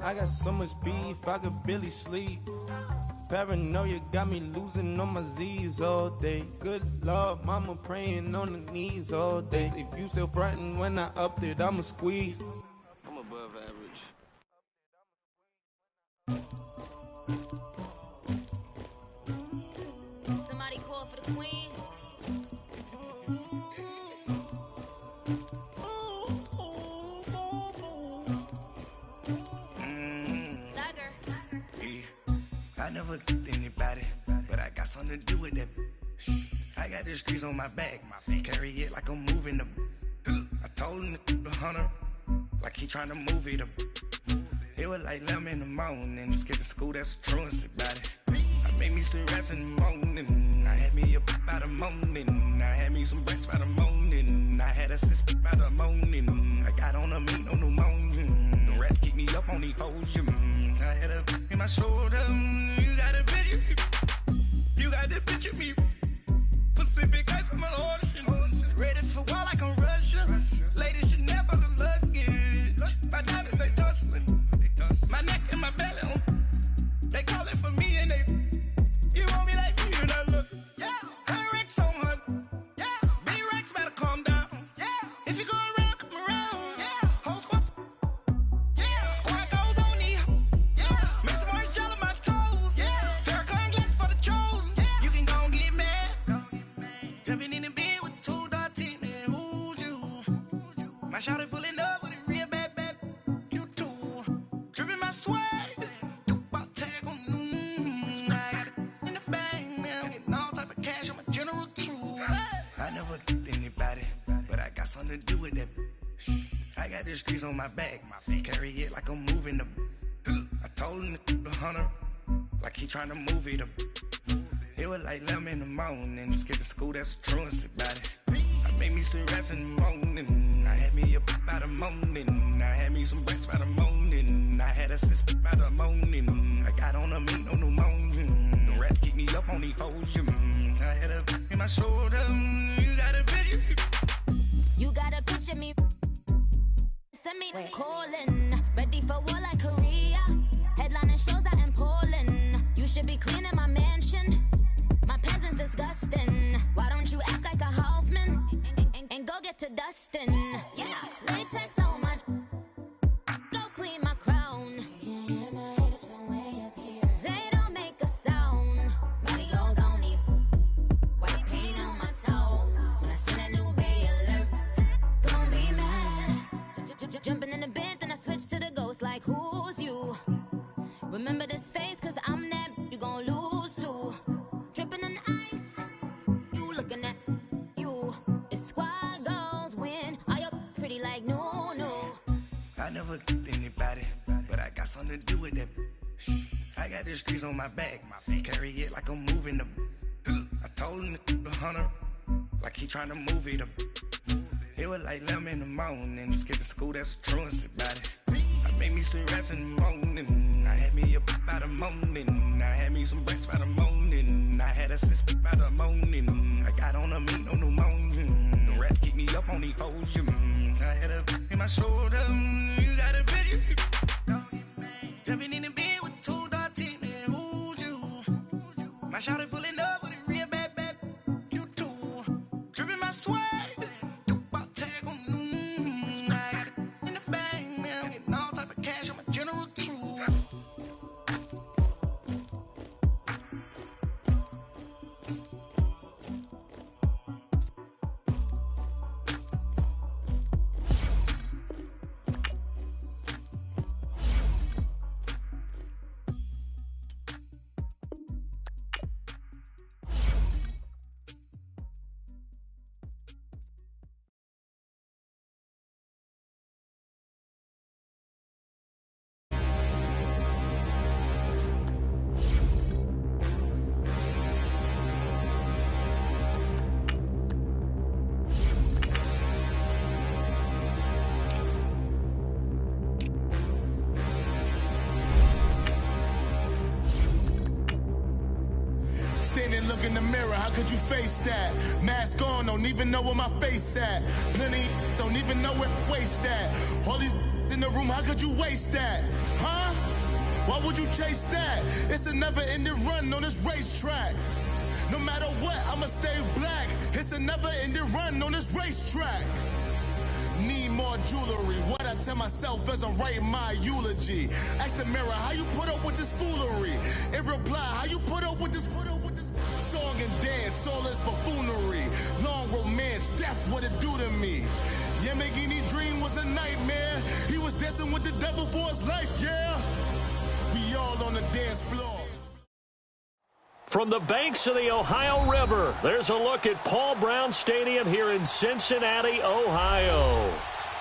I got so much beef, I could barely sleep. Paranoia got me losing on my Z's all day. Good Lord, mama praying on the knees all day. If you still frontin' when I upped it, I'ma squeeze. I'm above average. Somebody call for the queen. I never killed anybody, but I got something to do with that. I got the streets on my back, carry it like I'm moving the. I told him the hunter, like he trying to move it up. It was like 11 in the morning, skipping school, that's a truancy about it. I made me some rats in the morning, I had me a pop by the morning, I had me some breaks by the morning, I had a sis by the morning, I got on a meat, no pneumonia, the rats keep me up on the podium, I had a in my shoulder, you got a picture, you got the picture me, Pacific ice on my ocean, ready for war like I'm Russia, ladies should never the luggage, my diamonds they tussling, my neck and my belly on, they calling for me and they, you want me like me and I look, yeah, her Rex on her, yeah, B-Rex better calm down, yeah, if you go around, come around, yeah, whole squad, yeah, squad goes on the, yeah, make some orange gel on my toes, yeah, Farrakhan glass for the chosen, yeah, you can go and get mad, jumping in the bed with 2 dark teeth, man, who's you, my shawty pulling up with a real bad, you too, dripping my swag, something to do with that. I got the streets on my back, carry it like I'm moving the. I told him the hunter, like he trying to move it up. It was like 11 in the morning, skipping school, that's a truancy about it. I made me some rats in the morning, I had me a pop by the morning, I had me some breaks by the morning, I had a sis by the morning, I got on a meat, no pneumonia, the rats keep me up on the podium, I had a in my shoulder, you got a picture. You gotta picture me. Send me calling. Ready for war like Korea. Headlining shows out in Poland. You should be cleaning my mansion. My peasants disgusting. Why don't you act like a Hoffman and go get to dustin'? Yeah, latex on my. Go clean my crown. Can't hear my haters from way up here. They don't make a sound. Money goes on these. White paint on my toes. When I see that new bay alert. Jumping in the bed, then I switch to the ghost like who's you? Remember this face, cause I'm that you gon' lose too. Dripping in ice, you looking at you. It's squad goals win, are you pretty like no? I never killed anybody, but I got something to do with that. I got the streets on my back, carry it like I'm moving the. I told him the hunter, like he trying to move it up. It was like 11 in the morning, skipping school, that's a truancy about it. I made me some rats in the morning, I had me a pop by the morning, I had me some breaks by the morning, I had a sis by the morning, I got on a meat, no pneumonia, the rats keep me up on the podium, I had a in my shoulder, you got a picture, jumping in the bed with 2 dark teeth, man, who's you? My shawty pulling up with a real bad, you too, dripping my swag. Look in the mirror, how could you face that? Mask on, don't even know where my face at. Plenty don't even know where waist at. All these in the room, how could you waste that? Huh? Why would you chase that? It's a never-ending run on this racetrack. No matter what, I'ma stay black. It's a never-ending run on this racetrack. Need more jewelry. What I tell myself as I'm writing my eulogy. Ask the mirror, how you put up with this foolery? In reply, how you put up with this song and dance, all this buffoonery. Long romance, death, what it do to me? Yamagini dream was a nightmare. He was dancing with the devil for his life, yeah. We all on the dance floor. From the banks of the Ohio River, there's a look at Paul Brown Stadium here in Cincinnati, Ohio.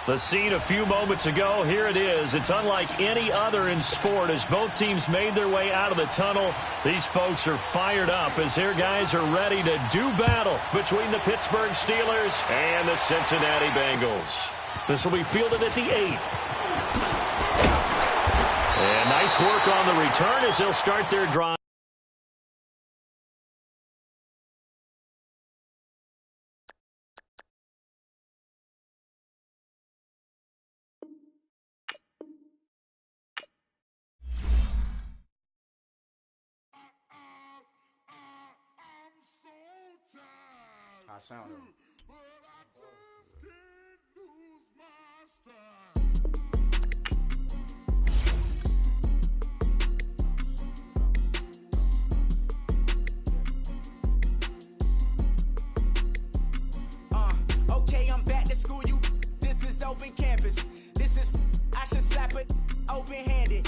The scene a few moments ago, here it is. It's unlike any other in sport as both teams made their way out of the tunnel. These folks are fired up as their guys are ready to do battle between the Pittsburgh Steelers and the Cincinnati Bengals. This will be fielded at the 8. And nice work on the return as they'll start their drive. I sound it. Okay, I'm back to school. This is open campus. This is I should slap it open-handed.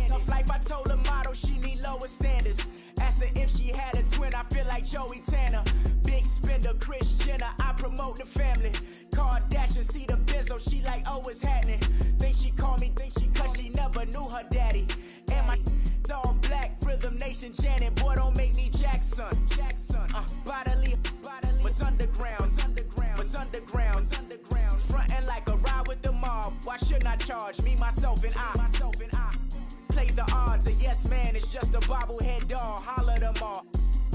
Tough life, I told her motto she need lower standards. Asked her if she had a twin. I feel like Joey Tanner. Big spender, Kris Jenner, I promote the family. Kardashian, see the Benzo, she like, oh, it's happening. Think she called me, cause she never knew her daddy. And my all black, Rhythm Nation, Janet, boy, don't make me Jackson. Bodily, was underground, frontin' like a ride with the mob. Why shouldn't I charge me, myself, and I? Play the odds, a yes man is just a bobblehead doll. Holler them all.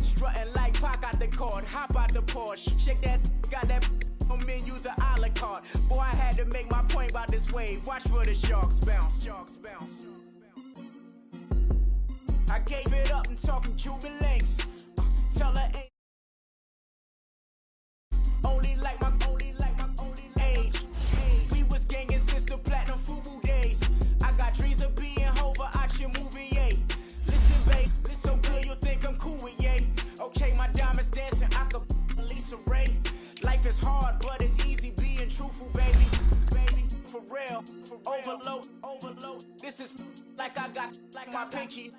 Strutting like Pac out the court, hop out the Porsche. Shake that, got that on menu, the a la carte. Boy, I had to make my point about this wave. Watch for the sharks bounce. I gave it up and talking Cuban links. Tell her ain't only like my age. We was gangin' since the platinum FUBU days. I got dreams of being Hova out your movie, yay. Listen, babe, so good you think I'm cool with yay. Okay, my diamonds dancing, I could Lisa Ray. Life is hard, but it's easy being truthful, baby. For real, overload. This is like I got like my pinky.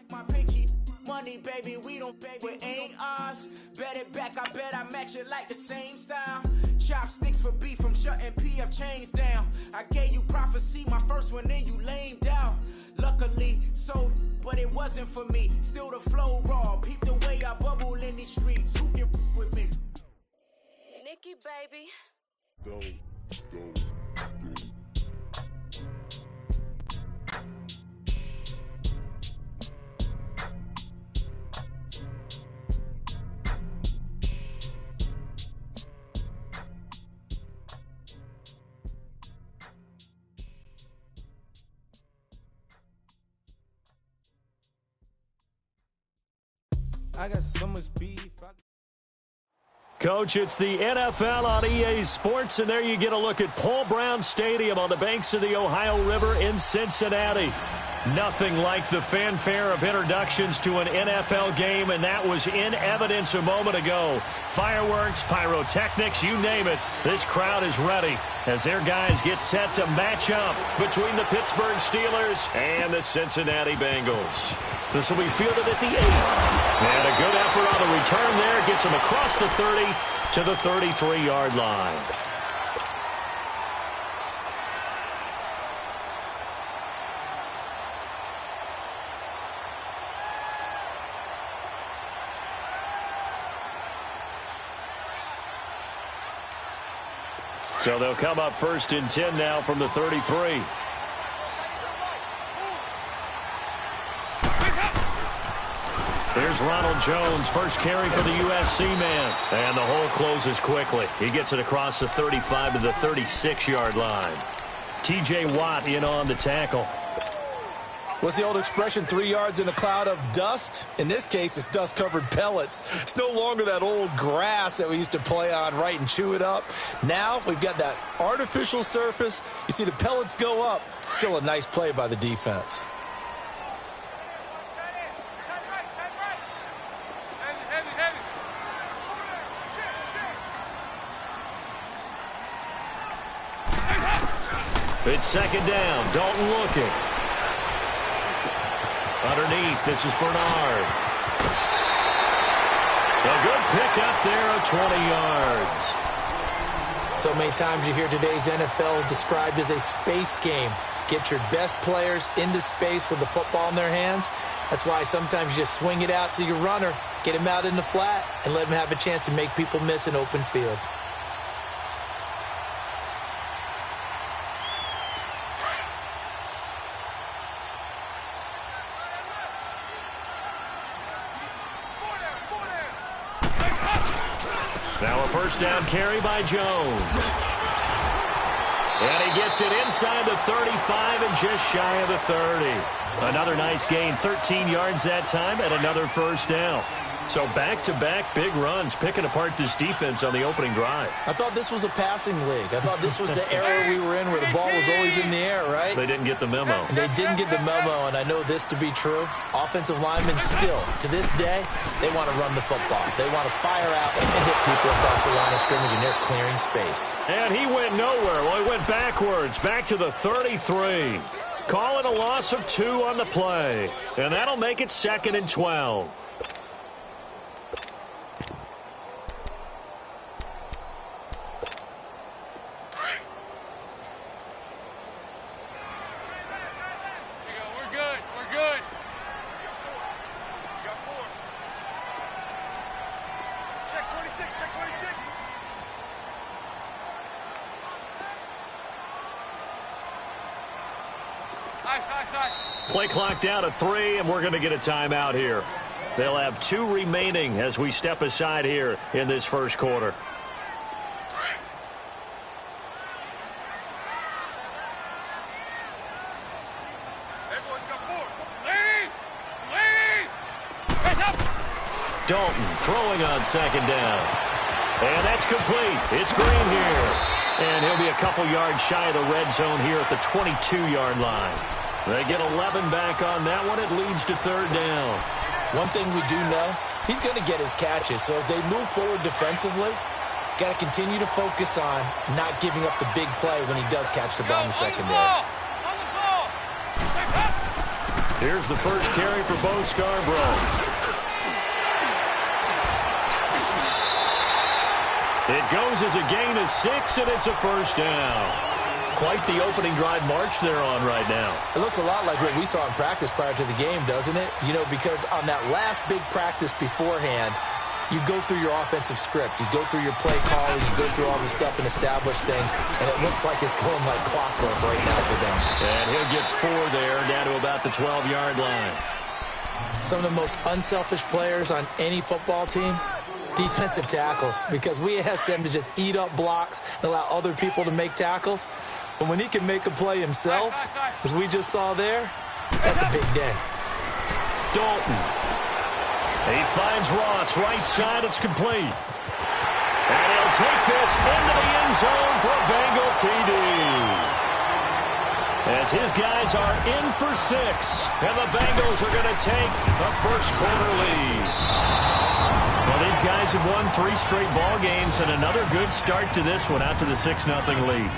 Money, baby, we don't pay, it ain't ours. Bet it back, I bet I match it like the same style. Chopsticks for beef from shutting PF chains down. I gave you prophecy, my first one, then you lamed out. Luckily, sold, but it wasn't for me. Still the flow raw, peep the way I bubble in these streets. Who can with me? Nikki, baby. Go. I got so much beef. Coach, it's the NFL on EA Sports, and there you get a look at Paul Brown Stadium on the banks of the Ohio River in Cincinnati. Nothing like the fanfare of introductions to an NFL game, and that was in evidence a moment ago. Fireworks, pyrotechnics, you name it. This crowd is ready as their guys get set to match up between the Pittsburgh Steelers and the Cincinnati Bengals. This will be fielded at the 8. And a good effort on the return there gets him across the 30 to the 33-yard line. So they'll come up 1st and 10 now from the 33. Here's Ronald Jones, first carry for the USC man. And the hole closes quickly. He gets it across the 35 to the 36-yard line. T.J. Watt in on the tackle. What's the old expression, 3 yards in a cloud of dust? In this case, it's dust-covered pellets. It's no longer that old grass that we used to play on, right, and chew it up. Now we've got that artificial surface. You see the pellets go up. Still a nice play by the defense. It's second down. Dalton looking. Underneath, this is Bernard. A good pickup there of 20 yards. So many times you hear today's NFL described as a space game. Get your best players into space with the football in their hands. That's why sometimes you just swing it out to your runner, get him out in the flat, and let him have a chance to make people miss an open field. Now a first down carry by Jones. And he gets it inside the 35 and just shy of the 30. Another nice gain, 13 yards that time, and another first down. So back-to-back big runs, picking apart this defense on the opening drive. I thought this was a passing league. I thought this was the era we were in where the ball was always in the air, right? They didn't get the memo. They didn't get the memo, and I know this to be true. Offensive linemen still, to this day, they want to run the football. They want to fire out and hit people across the line of scrimmage, and they're clearing space. And he went nowhere. Well, he went backwards, back to the 33. Calling a loss of 2 on the play. And that'll make it 2nd and 12. Play clock down to 3, and we're going to get a timeout here. They'll have 2 remaining as we step aside here in this first quarter. Dalton throwing on second down. And that's complete. It's Green here. And he'll be a couple yards shy of the red zone here at the 22-yard line. They get 11 back on that one. It leads to third down. One thing we do know, he's going to get his catches. So as they move forward defensively, got to continue to focus on not giving up the big play when he does catch the ball in the secondary. Here's the first carry for Bo Scarborough. It goes as a gain of 6, and it's a first down. Quite the opening drive march they're on right now. It looks a lot like what we saw in practice prior to the game, doesn't it? You know, because on that last big practice beforehand, you go through your offensive script. You go through your play calling. You go through all the stuff and establish things. And it looks like it's going like clockwork right now for them. And he'll get 4 there, down to about the 12-yard line. Some of the most unselfish players on any football team, defensive tackles, because we ask them to just eat up blocks and allow other people to make tackles. But when he can make a play himself, as we just saw there, that's a big day. Dalton. He finds Ross, right side, it's complete. And he'll take this into the end zone for a Bengal TD. As his guys are in for 6, and the Bengals are going to take a first quarter lead. Well, these guys have won 3 straight ball games, and another good start to this one, out to the 6-0 lead.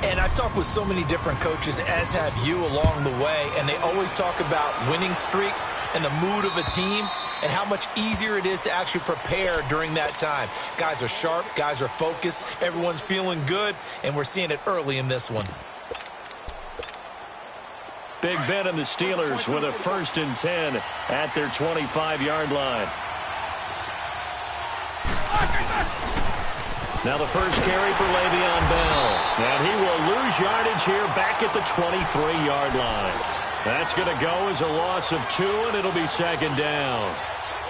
And I've talked with so many different coaches, as have you, along the way, and they always talk about winning streaks and the mood of a team and how much easier it is to actually prepare during that time. Guys are sharp, guys are focused, everyone's feeling good, and we're seeing it early in this one. Big Ben and the Steelers with a 1st and 10 at their 25-yard line. Now the first carry for Le'Veon Bell. And he will lose yardage here back at the 23-yard line. That's going to go as a loss of 2, and it'll be second down.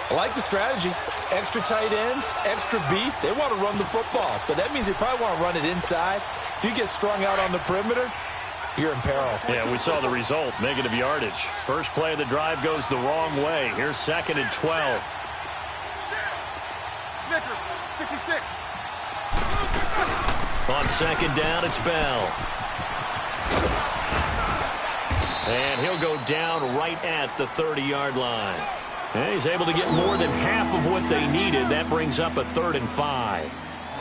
I like the strategy. Extra tight ends, extra beef. They want to run the football, but that means they probably want to run it inside. If you get strung out on the perimeter, you're in peril. Yeah, we saw the result, negative yardage. First play of the drive goes the wrong way. Here's 2nd and 12. 66. On 2nd down, it's Bell. And he'll go down right at the 30-yard line. And he's able to get more than half of what they needed. That brings up a 3rd and 5.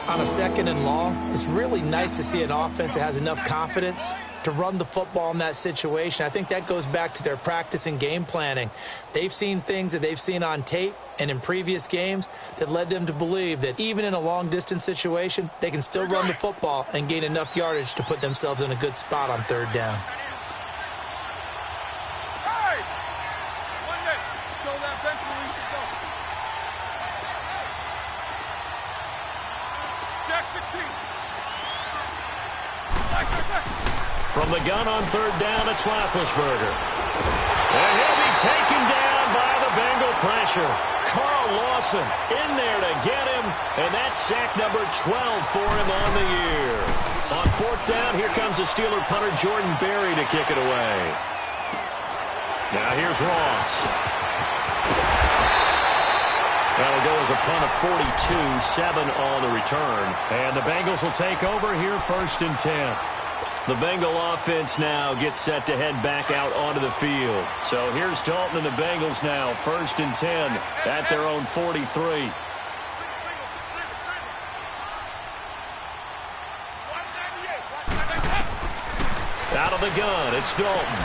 On a 2nd and long, it's really nice to see an offense that has enough confidence to run the football in that situation. I think that goes back to their practice and game planning. They've seen things that they've seen on tape and in previous games that led them to believe that even in a long-distance situation, they can still run the football and gain enough yardage to put themselves in a good spot on 3rd down. From the gun on 3rd down, it's Roethlisberger. And he'll be taken down by the Bengal pressure. Carl Lawson in there to get him, and that's sack number 12 for him on the year. On 4th down, here comes the Steeler punter Jordan Berry to kick it away. Now here's Ross. That'll go as a punt of 42, 7 on the return. And the Bengals will take over here 1st and 10. The Bengal offense now gets set to head back out onto the field. So here's Dalton and the Bengals now, 1st and 10 at their own 43. Out of the gun, it's Dalton.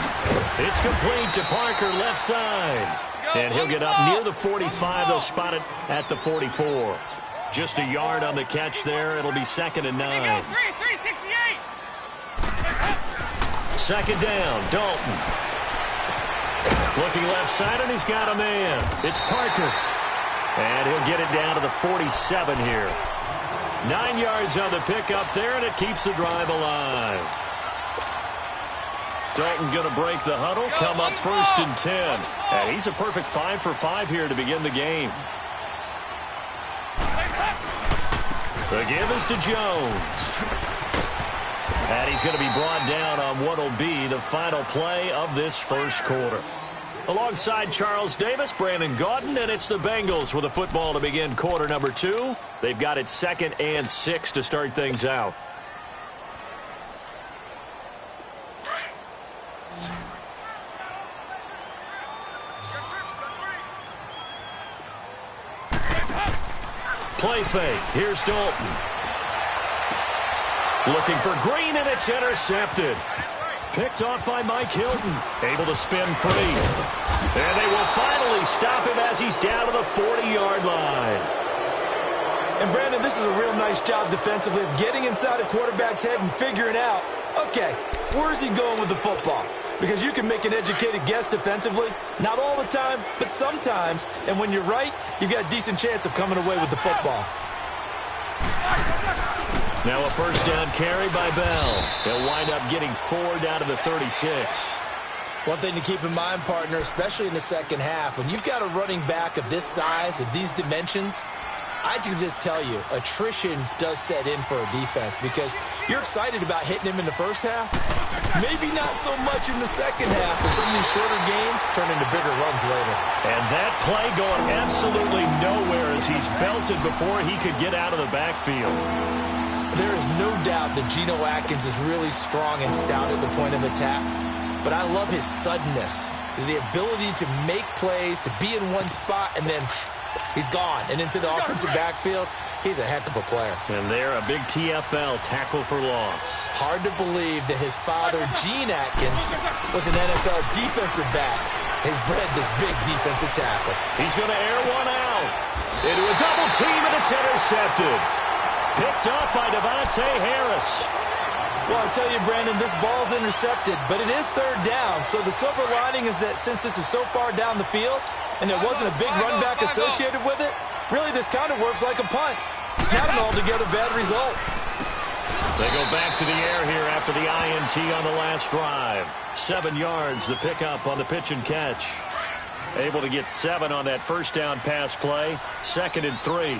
It's complete to Parker, left side. And he'll get up near the 45. They'll spot it at the 44. Just a yard on the catch there. It'll be 2nd and 9. 2nd down, Dalton. Looking left side, and he's got a man. It's Parker. And he'll get it down to the 47 here. 9 yards on the pickup there, and it keeps the drive alive. Dalton going to break the huddle, come up 1st and 10. And he's a perfect 5 for 5 here to begin the game. The give is to Jones. And he's going to be brought down on what will be the final play of this first quarter. Alongside Charles Davis, Brandon Gaudin, and it's the Bengals with a football to begin quarter number 2. They've got it 2nd and 6 to start things out. Play fake. Here's Dalton. Looking for Green, and it's intercepted. Picked off by Mike Hilton. Able to spin free. And they will finally stop him as he's down to the 40-yard line. And, Brandon, this is a real nice job defensively of getting inside a quarterback's head and figuring out, okay, where's he going with the football? Because you can make an educated guess defensively. Not all the time, but sometimes. And when you're right, you've got a decent chance of coming away with the football. Now a 1st down carry by Bell. He'll wind up getting 4 down to the 36. One thing to keep in mind, partner, especially in the second half, when you've got a running back of this size, of these dimensions, I can just tell you, attrition does set in for a defense because you're excited about hitting him in the first half. Maybe not so much in the second half, and some of these shorter gains turn into bigger runs later. And that play going absolutely nowhere as he's belted before he could get out of the backfield. There is no doubt that Geno Atkins is really strong and stout at the point of attack, but I love his suddenness, the ability to make plays, to be in one spot, and then he's gone. And into the offensive backfield, he's a heck of a player. And there, a big TFL, tackle for loss. Hard to believe that his father, Gene Atkins, was an NFL defensive back. Has bred this big defensive tackle. He's going to air one out. Into a double team, and it's intercepted. Picked up by Devontae Harris. Well, I tell you, Brandon, this ball's intercepted, but it is 3rd down. So the silver lining is that since this is so far down the field and there wasn't a big run back associated with it, really this kind of works like a punt. It's not an altogether bad result. They go back to the air here after the INT on the last drive. 7 yards, the pickup on the pitch and catch. Able to get 7 on that 1st down pass play. 2nd and 3.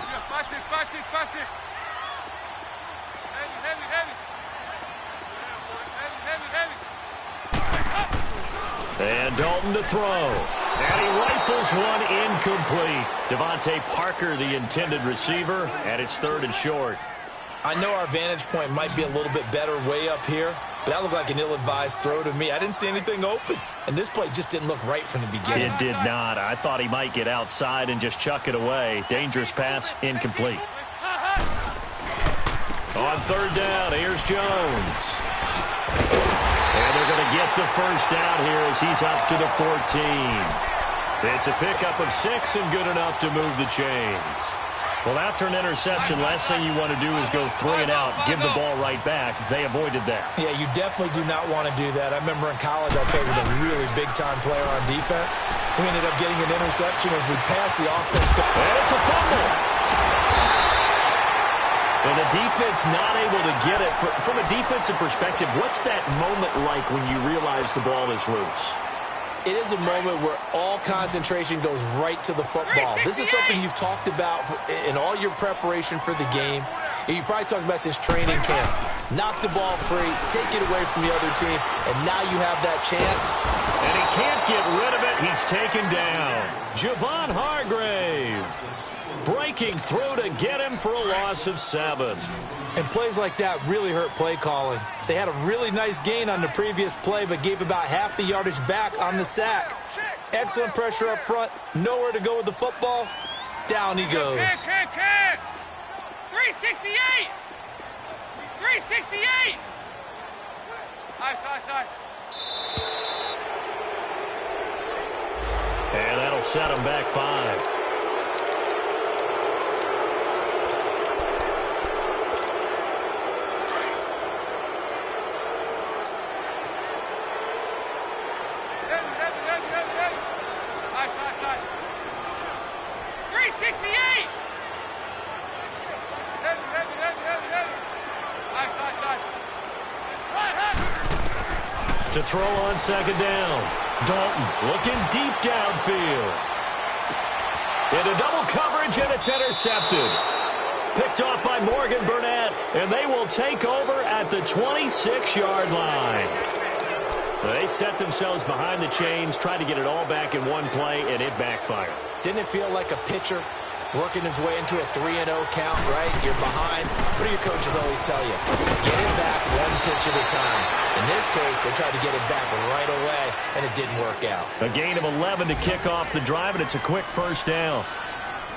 And Dalton to throw. And he rifles one incomplete. Devontae Parker, the intended receiver, and it's 3rd and short. I know our vantage point might be a little bit better way up here, but that looked like an ill-advised throw to me. I didn't see anything open, and this play just didn't look right from the beginning. It did not. I thought he might get outside and just chuck it away. Dangerous pass, incomplete. On 3rd down, here's Jones. And they're going to get the first down here as he's up to the 14. It's a pickup of 6 and good enough to move the chains. Well, after an interception, last thing you want to do is go 3 and out, give the ball right back. They avoided that. Yeah, you definitely do not want to do that. I remember in college I played with a really big-time player on defense. We ended up getting an interception as we passed the offense. And it's a fumble. And the defense not able to get it. From a defensive perspective, what's that moment like when you realize the ball is loose? It is a moment where all concentration goes right to the football. This is something you've talked about in all your preparation for the game. And you probably talked about since training camp. Knock the ball free, take it away from the other team, and now you have that chance. And he can't get rid of it. He's taken down. Javon Hargrave breaking through to get him for a loss of 7. And plays like that really hurt play calling. They had a really nice gain on the previous play, but gave about half the yardage back on the sack. Excellent pressure up front. Nowhere to go with the football. Down he goes. 368! 368! Nice. And that'll set him back 5. To throw on 2nd down. Dalton looking deep downfield. Into double coverage, and it's intercepted. Picked off by Morgan Burnett, and they will take over at the 26-yard line. They set themselves behind the chains, tried to get it all back in one play, and it backfired. Didn't it feel like a pitcher working his way into a 3-0 count, right? You're behind. What do your coaches always tell you? Get it back one pitch at a time. In this case, they tried to get it back right away, and it didn't work out. A gain of 11 to kick off the drive, and it's a quick 1st down.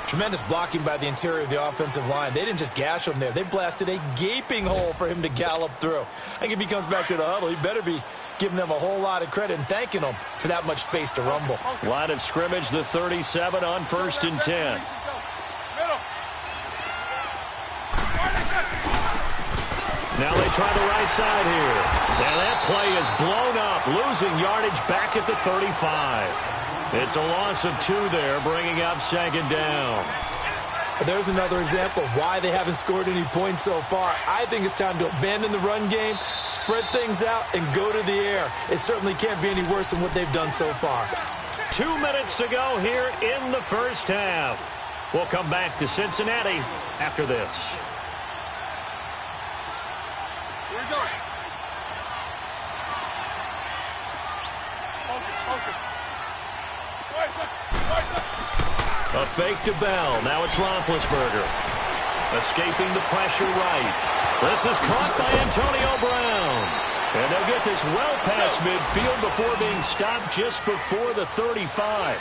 Tremendous blocking by the interior of the offensive line. They didn't just gash him there. They blasted a gaping hole for him to gallop through. I think if he comes back to the huddle, he better be giving them a whole lot of credit and thanking them for that much space to rumble. Line of scrimmage, the 37 on 1st and 10. Now they try the right side here. And that play is blown up, losing yardage back at the 35. It's a loss of 2 there, bringing up 2nd down. There's another example of why they haven't scored any points so far. I think it's time to abandon the run game, spread things out, and go to the air. It certainly can't be any worse than what they've done so far. 2 minutes to go here in the 1st half. We'll come back to Cincinnati after this. Here we go. Focus. A fake to Bell. Now it's Roethlisberger. Escaping the pressure right. This is caught by Antonio Brown. And they'll get this well past midfield before being stopped just before the 35.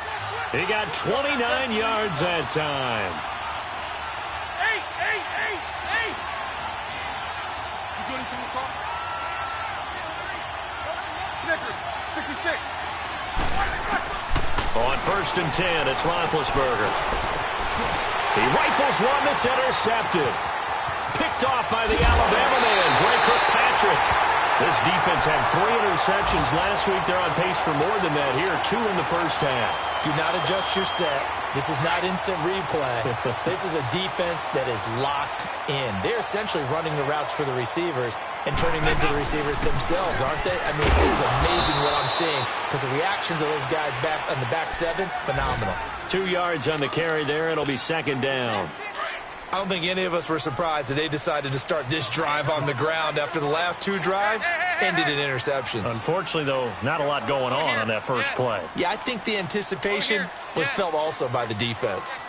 He got 29 yards that time. Hey! You doing anything with Snickers, 66. On 1st and 10, it's Roethlisberger. He rifles one that's intercepted. Picked off by the Alabama man, Dre Kirkpatrick. This defense had 3 interceptions last week. They're on pace for more than that here. 2 in the 1st half. Do not adjust your set. This is not instant replay. This is a defense that is locked in. They're essentially running the routes for the receivers and turning them into the receivers themselves, aren't they? I mean, it is amazing what I'm seeing because the reactions of those guys back on the back 7, phenomenal. 2 yards on the carry there. It'll be 2nd down. I don't think any of us were surprised that they decided to start this drive on the ground after the last 2 drives ended in interceptions. Unfortunately, though, not a lot going on that first play. Yeah, I think the anticipation was felt also by the defense.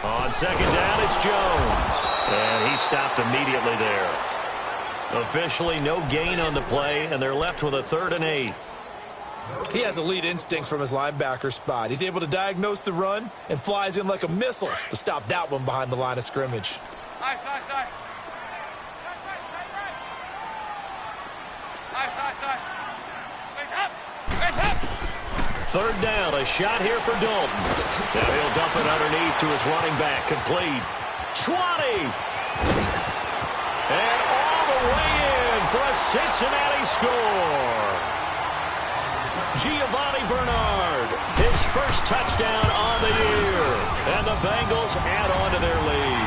On second down, it's Jones. And he stopped immediately there. Officially, no gain on the play, and they're left with a 3rd and 8. He has elite instincts from his linebacker spot. He's able to diagnose the run and flies in like a missile to stop that one behind the line of scrimmage. Nice. 3rd down, a shot here for Dalton. Now he'll dump it underneath to his running back, complete. 20! And all the way in for a Cincinnati score. Giovanni Bernard, his first touchdown on the year. And the Bengals add on to their lead.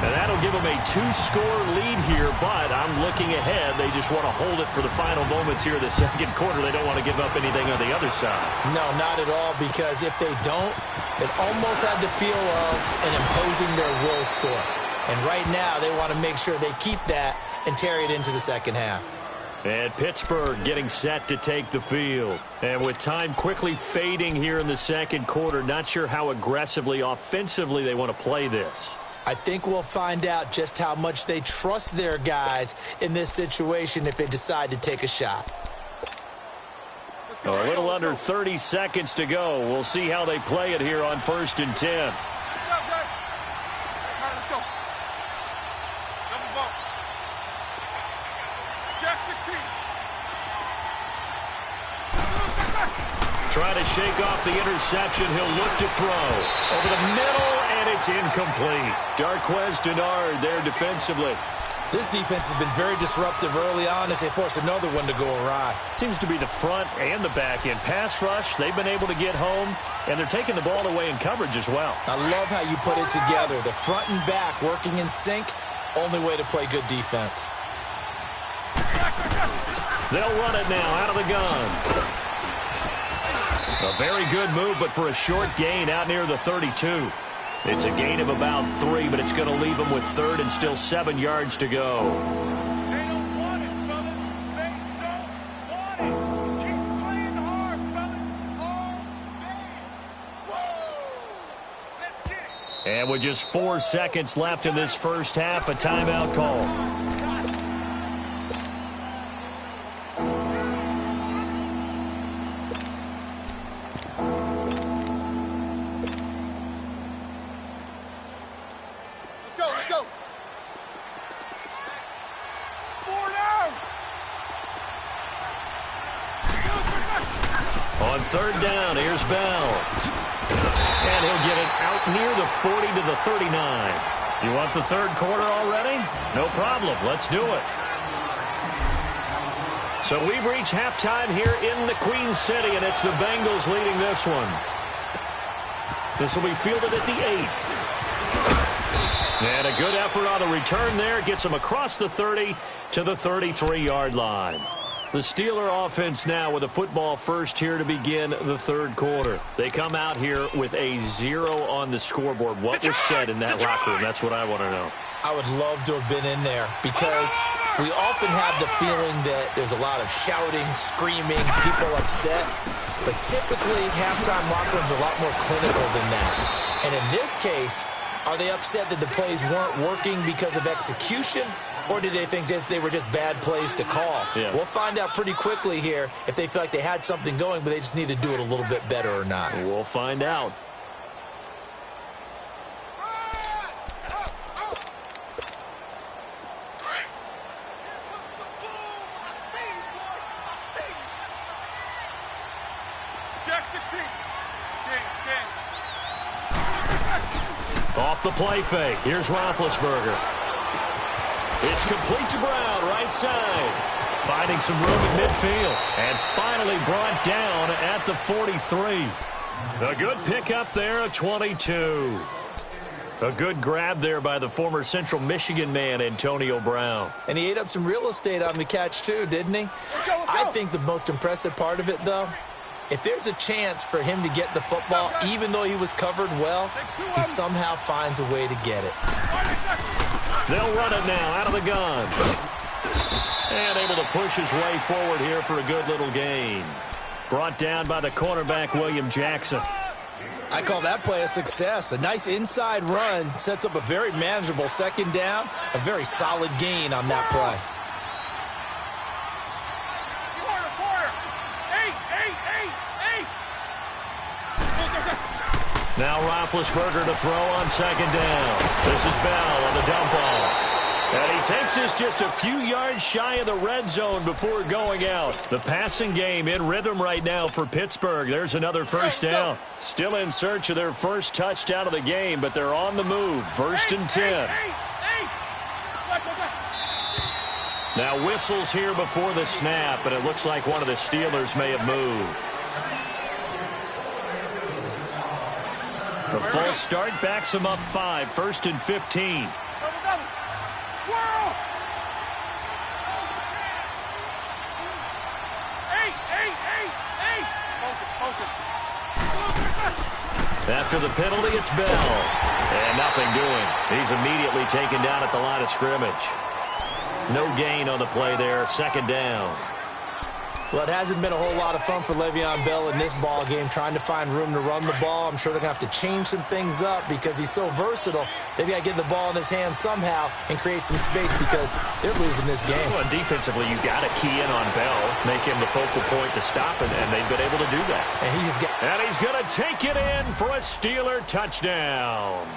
And that'll give them a 2-score lead here, but I'm looking ahead. They just want to hold it for the final moments here of the second quarter. They don't want to give up anything on the other side. No, not at all, because if they don't, it almost had the feel of an imposing their will score. And right now, they want to make sure they keep that and carry it into the second half. And Pittsburgh getting set to take the field. And with time quickly fading here in the second quarter, not sure how aggressively, offensively they want to play this. I think we'll find out just how much they trust their guys in this situation if they decide to take a shot. A little under 30 seconds to go. We'll see how they play it here on 1st and 10. Trying to shake off the interception. He'll look to throw. Over the middle, and it's incomplete. Darquez Denard there defensively. This defense has been very disruptive early on as they force another one to go awry. Seems to be the front and the back end. Pass rush, they've been able to get home, and they're taking the ball away in coverage as well. I love how you put it together. The front and back working in sync, only way to play good defense. They'll run it now out of the gun. A very good move, but for a short gain out near the 32. It's a gain of about 3, but it's going to leave them with 3rd and still 7 yards to go. They don't want it, fellas. They don't want it. Keep playing hard, fellas. All day. Woo! Let's get it. And with just 4 seconds left in this first half, a timeout call. On 3rd down, here's Bell. And he'll get it out near the 40 to the 39. You want the 3rd quarter already? No problem. Let's do it. So we've reached halftime here in the Queen City, and it's the Bengals leading this one. This will be fielded at the 8. And a good effort on the return there. Gets them across the 30 to the 33-yard line. The Steeler offense now with a football first here to begin the 3rd quarter. They come out here with a 0 on the scoreboard. What was said in that locker room? That's what I want to know. I would love to have been in there because we often have the feeling that there's a lot of shouting, screaming, people upset. But typically, halftime locker rooms are a lot more clinical than that. And in this case, are they upset that the plays weren't working because of execution? Or did they think they were just bad plays to call? Yeah. We'll find out pretty quickly here if they feel like they had something going, but they just need to do it a little bit better or not. We'll find out. Off the play fake. Here's Roethlisberger. It's complete to Brown, right side. Finding some room at midfield. And finally brought down at the 43. A good pickup there at 22. A good grab there by the former Central Michigan man, Antonio Brown. And he ate up some real estate on the catch, too, didn't he? I think the most impressive part of it, though, if there's a chance for him to get the football, even though he was covered well, he somehow finds a way to get it. They'll run it now out of the gun. And able to push his way forward here for a good little gain. Brought down by the cornerback, William Jackson. I call that play a success. A nice inside run sets up a very manageable second down. A very solid gain on that play. Now Roethlisberger to throw on second down. This is Bell on the dump off. And he takes us just a few yards shy of the red zone before going out. The passing game in rhythm right now for Pittsburgh. There's another first down. Still in search of their first touchdown of the game, but they're on the move. 1st and 10. Now whistles here before the snap, but it looks like one of the Steelers may have moved. The false start backs him up 5. 1st and 15. After the penalty, it's Bell. And nothing doing. He's immediately taken down at the line of scrimmage. No gain on the play there. 2nd down. Well, it hasn't been a whole lot of fun for Le'Veon Bell in this ball game, trying to find room to run the ball. I'm sure they're going to have to change some things up because he's so versatile. They've got to get the ball in his hands somehow and create some space because they're losing this game. Well, and defensively, you've got to key in on Bell, make him the focal point to stop it, and they've been able to do that. And he's going to take it in for a Steeler touchdown.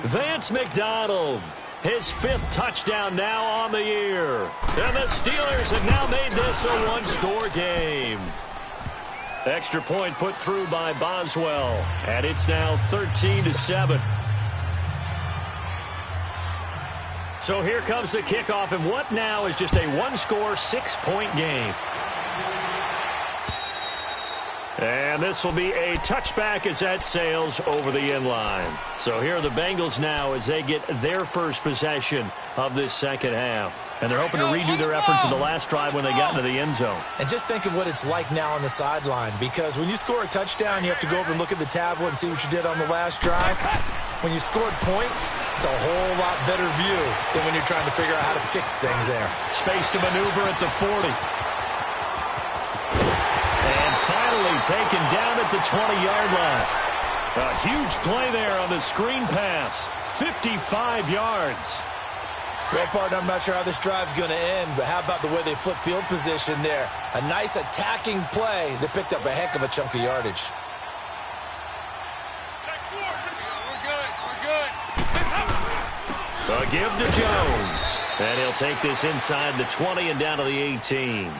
Vance McDonald. His 5th touchdown now on the year. And the Steelers have now made this a one-score game. Extra point put through by Boswell. And it's now 13-7. So here comes the kickoff, and what now is just a one-score, 6-point game. And this will be a touchback as that sails over the end line. So here are the Bengals now as they get their first possession of this second half. And they're hoping to redo their efforts in the last drive when they got into the end zone. And just think of what it's like now on the sideline, because when you score a touchdown, you have to go over and look at the tablet and see what you did on the last drive. When you scored points, it's a whole lot better view than when you're trying to figure out how to fix things there. Space to maneuver at the 40. And finally taken down at the 20-yard line. A huge play there on the screen pass. 55 yards. Well, partner, I'm not sure how this drive's going to end, but how about the way they flip field position there? A nice attacking play that picked up a heck of a chunk of yardage. A give to Jones. And he'll take this inside the 20 and down to the 18.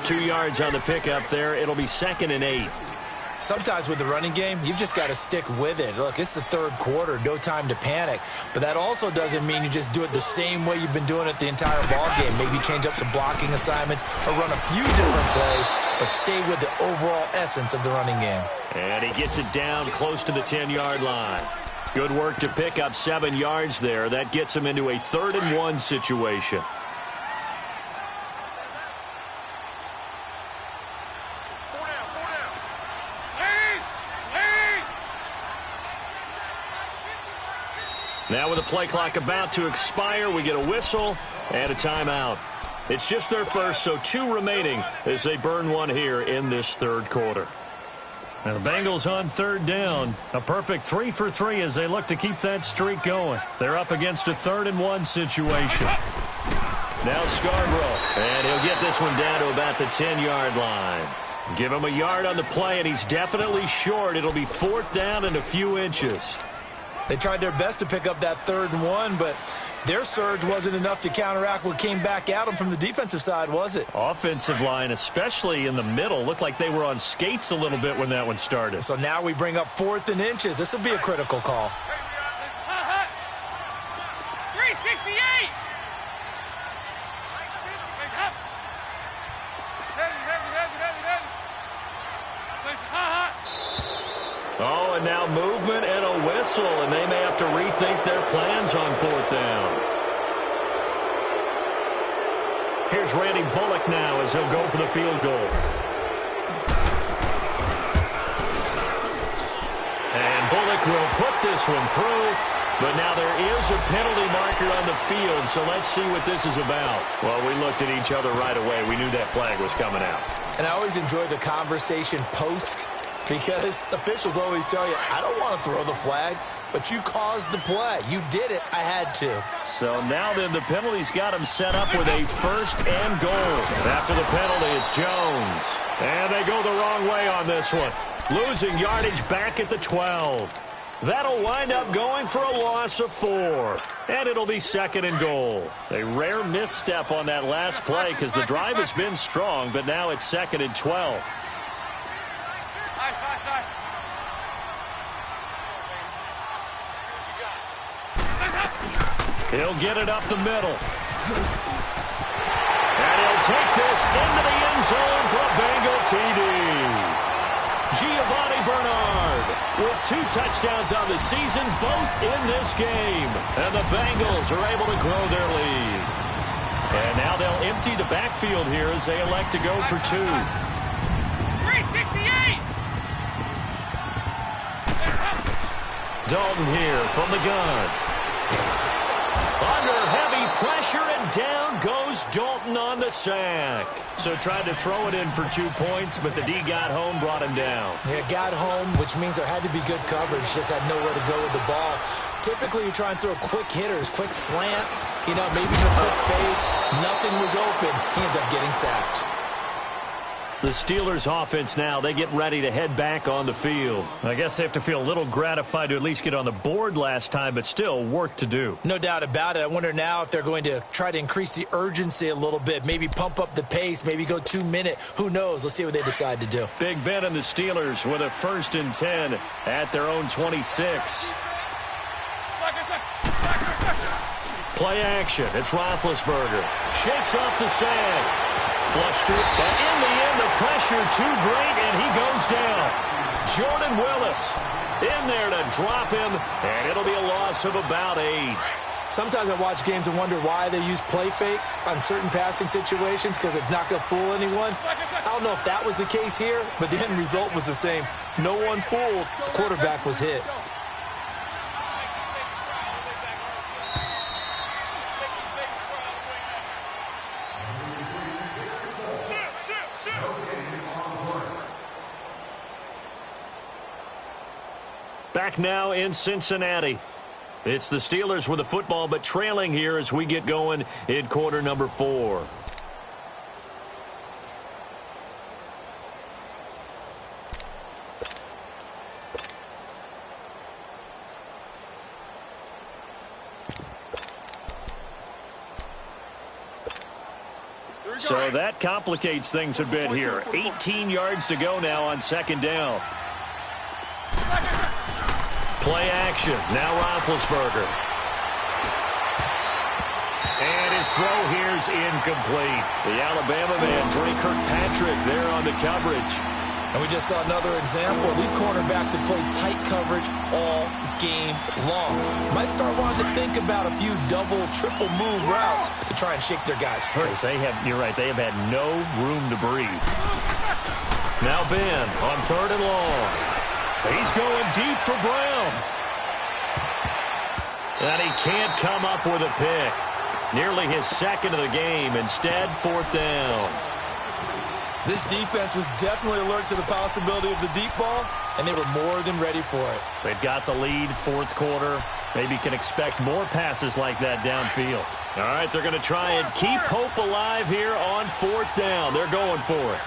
2 yards on the pickup there. It'll be 2nd and 8. Sometimes with the running game, you've just got to stick with it. Look, it's the third quarter, no time to panic. But that also doesn't mean you just do it the same way you've been doing it the entire ball game. Maybe change up some blocking assignments or run a few different plays, but stay with the overall essence of the running game. And he gets it down close to the 10-yard line. Good work to pick up 7 yards there. That gets him into a 3rd and 1 situation. Now with the play clock about to expire, we get a whistle and a timeout. It's just their first, so 2 remaining as they burn one here in this third quarter. And the Bengals on 3rd down. A perfect 3 for 3 as they look to keep that streak going. They're up against a 3rd and 1 situation. Now Scarborough, and he'll get this one down to about the 10-yard line. Give him a yard on the play, and he's definitely short. It'll be 4th down and a few inches. They tried their best to pick up that 3rd and 1, but their surge wasn't enough to counteract what came back at them from the defensive side, was it? Offensive line, especially in the middle, looked like they were on skates a little bit when that one started. So now we bring up 4th and inches. This will be a critical call. 368! Oh, and now movement and a whistle, and they may have to rethink their plans on 4th down. Here's Randy Bullock now as he'll go for the field goal. will put this one through. But now there is a penalty marker on the field, so let's see what this is about. Well, we looked at each other right away. We knew that flag was coming out. And I always enjoy the conversation post because officials always tell you, I don't want to throw the flag, but you caused the play. You did it. I had to. So now then the penalty's got him set up with a 1st and goal. After the penalty, it's Jones. And they go the wrong way on this one. Losing yardage back at the 12. That'll wind up going for a loss of 4. And it'll be 2nd and goal. A rare misstep on that last play because the drive has been strong, but now it's 2nd and 12. He'll get it up the middle. And he'll take this into the end zone for a Bengal TD. Giovanni Bernard with 2 touchdowns on the season, both in this game. And the Bengals are able to grow their lead. And now they'll empty the backfield here as they elect to go for 2. 368! Dalton here from the gun. Under heavy pressure, and down goes Dalton on the sack. So tried to throw it in for 2 points, but the D got home, brought him down. Yeah, got home, which means there had to be good coverage. Just had nowhere to go with the ball. Typically, you try and throw quick hitters, quick slants, maybe a quick fade. Nothing was open. He ends up getting sacked. The Steelers offense now, they get ready to head back on the field. I guess they have to feel a little gratified to at least get on the board last time, but still work to do. No doubt about it. I wonder now if they're going to try to increase the urgency a little bit, maybe pump up the pace, maybe go 2-minute. Who knows? Let's see what they decide to do. Big Ben and the Steelers with a 1st and 10 at their own 26. Play action. It's Roethlisberger. Shakes off the sag. Flush to it. And in the end, the pressure too great, and he goes down. Jordan Willis in there to drop him, and it'll be a loss of about 8. Sometimes I watch games and wonder why they use play fakes on certain passing situations because it's not going to fool anyone. I don't know if that was the case here, but the end result was the same. No one fooled. The quarterback was hit. Back now in Cincinnati. It's the Steelers with the football, but trailing here as we get going in quarter number 4. So that complicates things a bit here. 18 yards to go now on 2nd down. Play action. Now Roethlisberger. And his throw here's incomplete. The Alabama man, Dre Kirkpatrick, there on the coverage. And we just saw another example. These cornerbacks have played tight coverage all game long. Might start wanting to think about a few double, triple move routes to try and shake their guys free. You're right, they have had no room to breathe. Now Ben on 3rd and long. He's going deep for Brown. And he can't come up with a pick. Nearly his 2nd of the game. Instead, 4th down. This defense was definitely alert to the possibility of the deep ball, and they were more than ready for it. They've got the lead, 4th quarter. Maybe can expect more passes like that downfield. All right, they're going to try and keep hope alive here on 4th down. They're going for it.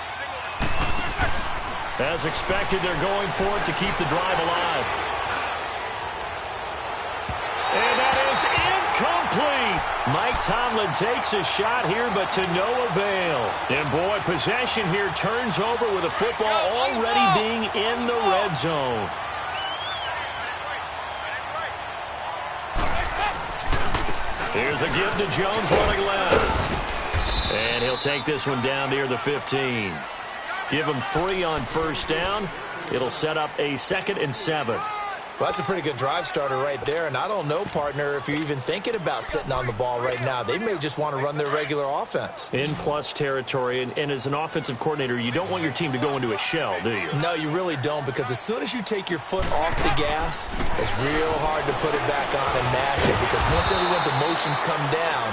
As expected, they're going for it to keep the drive alive. And that is incomplete. Mike Tomlin takes a shot here, but to no avail. And boy, possession here turns over with the football already being in the red zone. Here's a give to Jones running left. And he'll take this one down near the 15. Give him 3 on 1st down. It'll set up a 2nd and 7. Well, that's a pretty good drive starter right there, and I don't know, partner, if you're even thinking about sitting on the ball right now. They may just want to run their regular offense. In plus territory, and as an offensive coordinator, you don't want your team to go into a shell, do you? No, you really don't, because as soon as you take your foot off the gas, it's real hard to put it back on and mash it, because once everyone's emotions come down,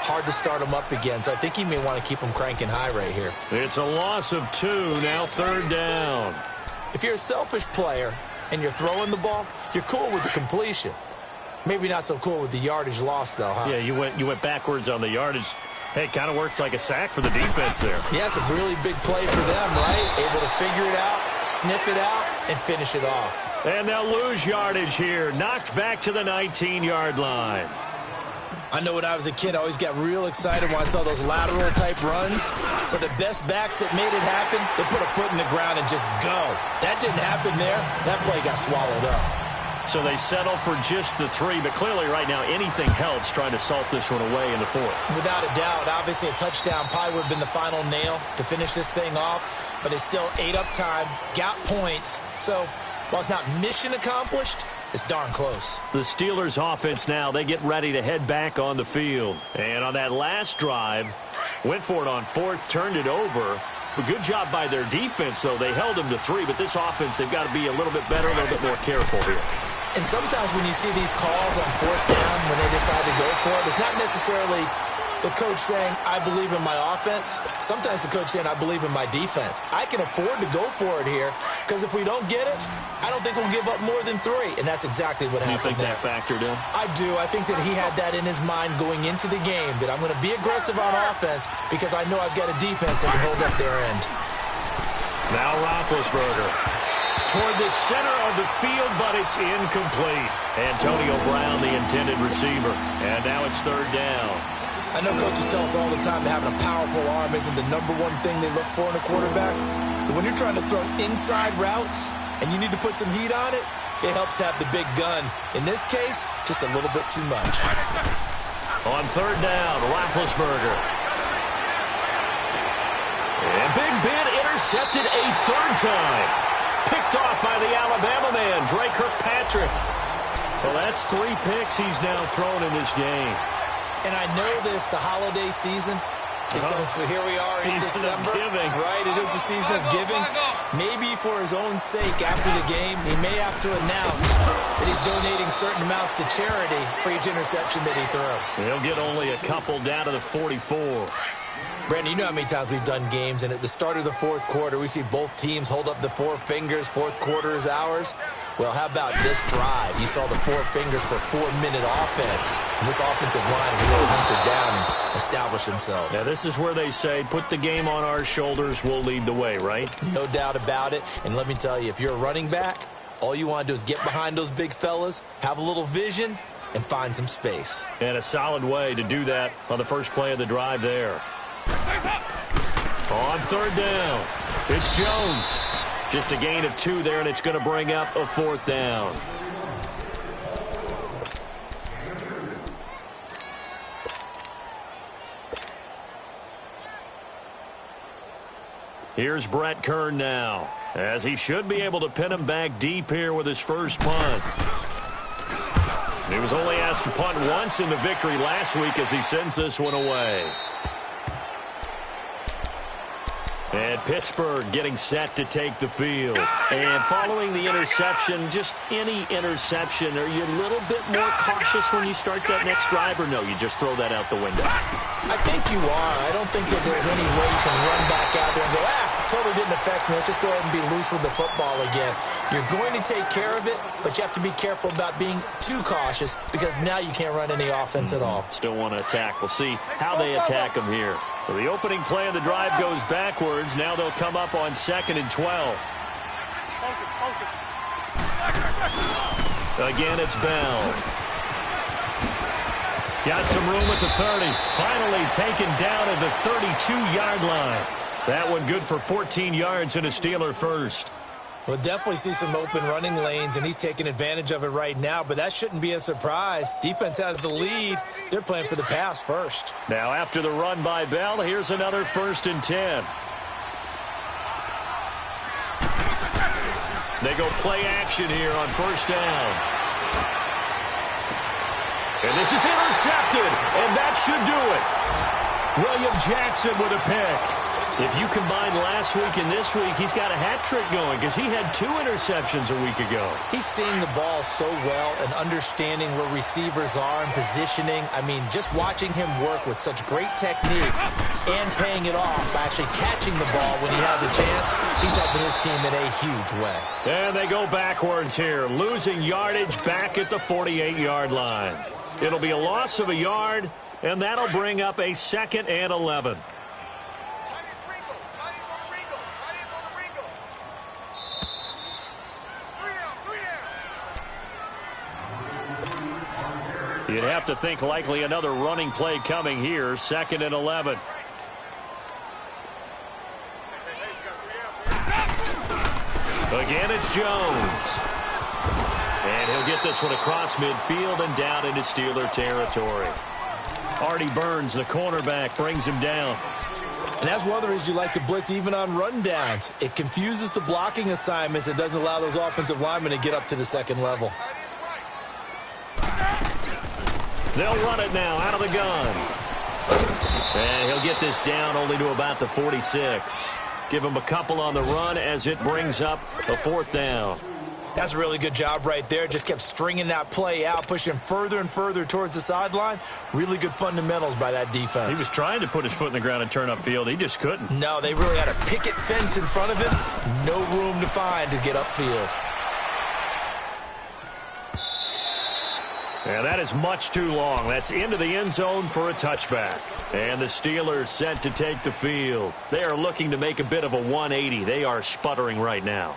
hard to start them up again. So I think he may want to keep them cranking high right here. It's a loss of 2, now 3rd down. If you're a selfish player and you're throwing the ball, you're cool with the completion. Maybe not so cool with the yardage loss, though, huh? Yeah, you went backwards on the yardage. Hey, it kind of works like a sack for the defense there. Yeah, it's a really big play for them, right? Able to figure it out, sniff it out, and finish it off. And they'll lose yardage here. Knocked back to the 19-yard line. I know when I was a kid, I always got real excited when I saw those lateral-type runs. But the best backs that made it happen, they put a foot in the ground and just go. That didn't happen there. That play got swallowed up. So they settle for just the 3, but clearly right now anything helps trying to salt this one away in the 4th. Without a doubt, obviously a touchdown probably would have been the final nail to finish this thing off, but it's still ate up time, got points. So while it's not mission accomplished, it's darn close. The Steelers offense now, they get ready to head back on the field. And on that last drive, went for it on 4th, turned it over. A good job by their defense, though. They held them to 3, but this offense, they've got to be a little bit better, a little bit more careful here. And sometimes when you see these calls on 4th down, when they decide to go for it, it's not necessarily the coach saying, I believe in my offense. Sometimes the coach saying, I believe in my defense. I can afford to go for it here, because if we don't get it, I don't think we'll give up more than 3. And that's exactly what happened. You think that factored in? I do. I think that he had that in his mind going into the game, that I'm going to be aggressive on offense because I know I've got a defense that can hold up their end. Now Roethlisberger toward the center of the field, but it's incomplete. Antonio Brown, the intended receiver. And now it's 3rd down. I know coaches tell us all the time that having a powerful arm isn't the #1 thing they look for in a quarterback. But when you're trying to throw inside routes and you need to put some heat on it, it helps have the big gun. In this case, just a little bit too much. On 3rd down, Roethlisberger. And Big Ben intercepted a 3rd time. Picked off by the Alabama man, Dre Kirkpatrick. Well, that's 3 picks he's now thrown in this game. And I know this, the holiday season, because here we are in December. Right, it is the season of giving. Maybe for his own sake after the game, he may have to announce that he's donating certain amounts to charity for each interception that he threw. He'll get only a couple down to the 44. Brandon, you know how many times we've done games, and at the start of the 4th quarter, we see both teams hold up the 4 fingers, 4th quarter is ours. Well, how about this drive? You saw the 4 fingers for 4-minute offense, and this offensive line has really hunkered down and established themselves. Now, this is where they say, put the game on our shoulders, we'll lead the way, right? No doubt about it, and let me tell you, if you're a running back, all you want to do is get behind those big fellas, have a little vision, and find some space. And a solid way to do that on the first play of the drive there. On 3rd down, it's Jones. Just a gain of 2 there, and it's going to bring up a 4th down. Here's Brett Kern now, as he should be able to pin him back deep here with his first punt. He was only asked to punt once in the victory last week as he sends this one away. And Pittsburgh getting set to take the field. And following the interception, just any interception, are you a little bit more cautious when you start that next drive, or no, you just throw that out the window? I think you are. I don't think that there's any way you can run back out there and go, totally didn't affect me. Let's just go ahead and be loose with the football again. You're going to take care of it, but you have to be careful about being too cautious because now you can't run any offense at all. Still want to attack. We'll see how they attack him here. So the opening play of the drive goes backwards. Now they'll come up on 2nd and 12. Again, it's Bell. Got some room at the 30. Finally taken down at the 32-yard line. That one good for 14 yards and a Steeler first. We'll definitely see some open running lanes, and he's taking advantage of it right now, but that shouldn't be a surprise. Defense has the lead. They're playing for the pass first. Now after the run by Bell, here's another 1st and 10. They go play action here on first down. And this is intercepted, and that should do it. William Jackson with a pick. If you combine last week and this week, he's got a hat trick going because he had 2 interceptions a week ago. He's seeing the ball so well and understanding where receivers are and positioning. I mean, just watching him work with such great technique and paying it off by actually catching the ball when he has a chance, he's helping his team in a huge way. And they go backwards here, losing yardage back at the 48-yard line. It'll be a loss of a yard, and that'll bring up a 2nd and 11. You'd have to think likely another running play coming here, 2nd and 11. Again, it's Jones. And he'll get this one across midfield and down into Steeler territory. Artie Burns, the cornerback, brings him down. And that's one of the reasons you like to blitz even on rundowns. It confuses the blocking assignments. It doesn't allow those offensive linemen to get up to the second level. They'll run it now out of the gun. And he'll get this down only to about the 46. Give him a couple on the run as it brings up a 4th down. That's a really good job right there. Just kept stringing that play out, pushing him further and further towards the sideline. Really good fundamentals by that defense. He was trying to put his foot in the ground and turn upfield. He just couldn't. No, they really had a picket fence in front of him. No room to find to get upfield. And that is much too long. That's into the end zone for a touchback. And the Steelers set to take the field. They are looking to make a bit of a 180. They are sputtering right now.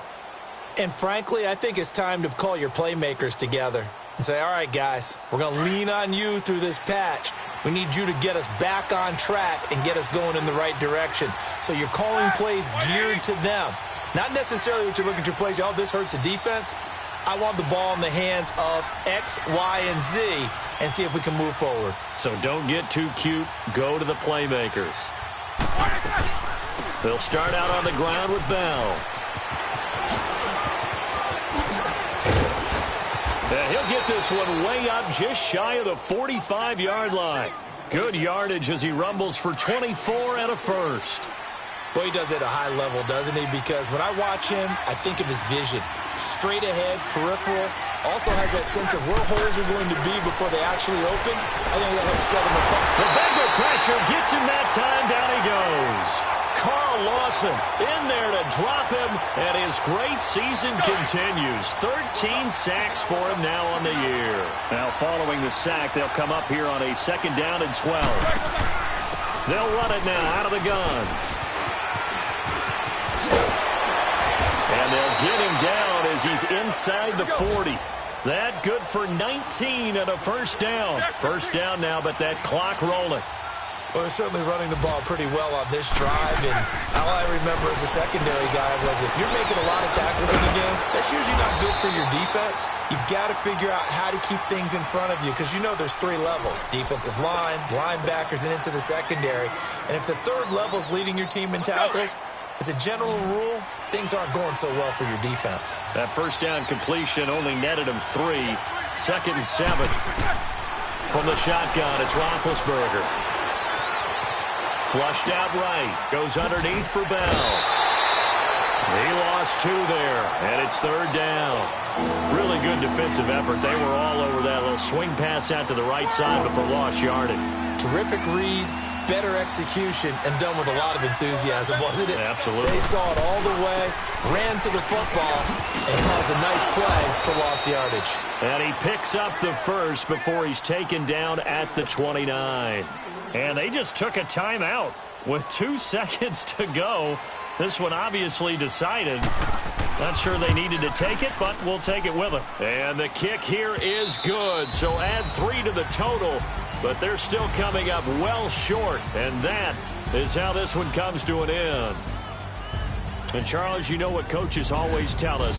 And frankly, I think it's time to call your playmakers together and say, all right, guys, we're going to lean on you through this patch. We need you to get us back on track and get us going in the right direction. So you're calling plays geared to them. Not necessarily what you're looking at your plays. Oh, this hurts the defense. I want the ball in the hands of X, Y, and Z and see if we can move forward. So don't get too cute. Go to the playmakers. They'll start out on the ground with Bell. And he'll get this one way up just shy of the 45-yard line. Good yardage as he rumbles for 24 and a first. Boy, he does it at a high level, doesn't he? Because when I watch him, I think of his vision. Straight ahead, peripheral. Also has that sense of where holes are going to be before they actually open. I think that helps set him apart. The bigger pressure gets him that time. Down he goes. Carl Lawson in there to drop him, and his great season continues. 13 sacks for him now on the year. Now following the sack, they'll come up here on a 2nd down and 12. They'll run it now out of the gun. And they'll get him down as he's inside the 40. That good for 19 and a first down. First down now, but that clock rolling. Well, they're certainly running the ball pretty well on this drive, and all I remember as a secondary guy was if you're making a lot of tackles in the game, that's usually not good for your defense. You've got to figure out how to keep things in front of you because you know there's 3 levels, defensive line, linebackers, and into the secondary. And if the 3rd level is leading your team in tackles, as a general rule, things aren't going so well for your defense. That first down completion only netted him 3. 2nd and 7. From the shotgun, it's Roethlisberger. Flushed out right. Goes underneath for Bell. He lost 2 there, and it's 3rd down. Really good defensive effort. They were all over that little swing pass out to the right side, but for lost yardage. Terrific read, better execution, and done with a lot of enthusiasm, wasn't it? Absolutely. They saw it all the way, ran to the football, and caused a nice play for lost yardage. And he picks up the first before he's taken down at the 29. And they just took a timeout with 2 seconds to go. This one obviously decided. Not sure they needed to take it, but we'll take it with them. And the kick here is good. So add 3 to the total, but they're still coming up well short. And that is how this one comes to an end. And, Charles, you know what coaches always tell us.